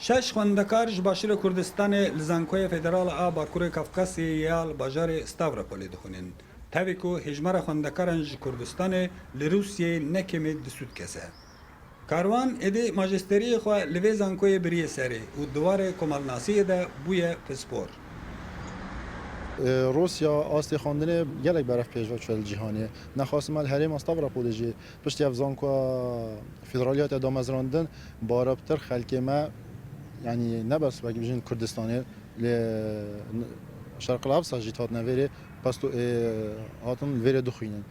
شش خوندکار ji Başîra Kurdistanê li Zankoya Federal a Bakurê Kafkasyê ya li bajarê Stavropolê dixwînin. Tevî ku hejmara xwendekaran ji Kurdistanê li Rûsyayê nekemê di sûd kese. Karwan êdî majesteriyê xwe li vê Zankoyê biriye serê û diwarê komalnasiyê de bûye pispor. روسیا آستی خواندن گلک برف پیشوا چول جهانی نخواستم الحریم استاورپول جی پشت افزان کو فدرالیات دامزراندن باربتر خلک ما یعنی نبس وقتی بجن کردستانی ل شرق الأوسط جیتات نویره پس تو هاتن ویره دخینن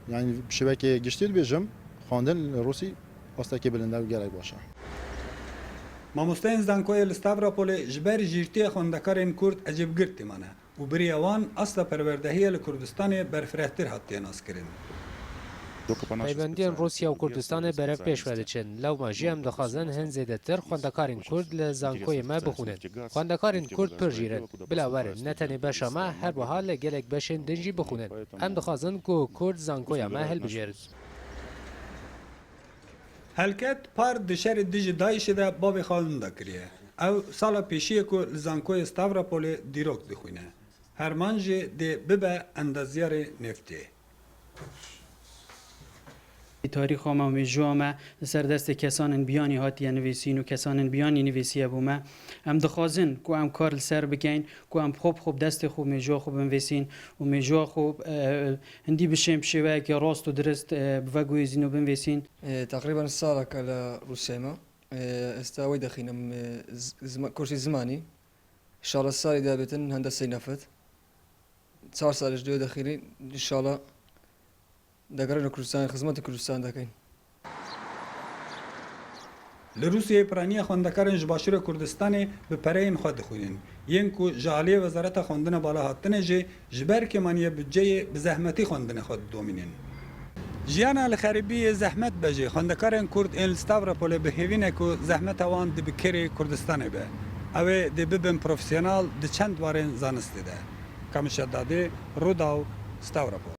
یعنی شبکه گشتید بیجم خواندن روسی آستا که بلنده گلک باشه. Mamosteyên Zankoyê li Stavropolê ji ber jîrtiya xwendekarên Kurd ecêb girt dimane û biriya wan asla perwerdehiyê li Kurdistanê berfirehtir hatiye naskirin. پەیوەندیان رووسیا و کوردستانê berev pêşve diçin. Lewma jî em dixwazin hin zêdetir xwendekarên Kurd li Zankoyê me bixwînin. Xwendekarên Kurd pir jîrin. Bila werin ne tenê beşa me her wiha li gelek beşên din jî bixwînin. Em dixwazin ku Kurd Zankoya me hilbijêrin. Helket par di şerê dijî Daişê de bavê xalin da kiriye. Ew sala pêşiyê ku li Zankoyê Stavropolê dîrok dixwîne. Herman jê dê bibe endaziyarê neftê. تاریخ ما و میجوامه سردست کسان بیانی هاتیه نویسین و کسان بیانی نویسیه بومه ام دخوازن کو ام کار سر بگین کو ام خوب دست خوب میجو خوب نویسین و میجو خوب هندی بشیم شوه که راست و درست بوگوی زینو بنویسین. تقریبا سال کلا روسیه ما استوای دخینم کورسی زمانی شالا سالی دابتن هندسه نفت 4 سالش دو دخیلی ان شاء الله دەگەڕێنە کوردستان خزمەتی کوردستان دەکەین. Li Rûsyayê piraniya xwendekarên ji Başîra Kurdistanê bi pereyên xwe dixwînin. Yên ku ji aliyê Wezareta Xwendina Balahatinê jê ji ber kêmaniya budceyê bi zehmetî xwendinê xwe didomînin. Jiyana li xerîbiyê zehmet be jê xwendekarên Kurd ên li Stavropolê bihêvîne ku zehmeta wan di bi kerê Kurdistanê be. Ew ê dê bibin profesyonal di çend warên zanistê de. Kamişa Dadê, Rodaw, Stavropol.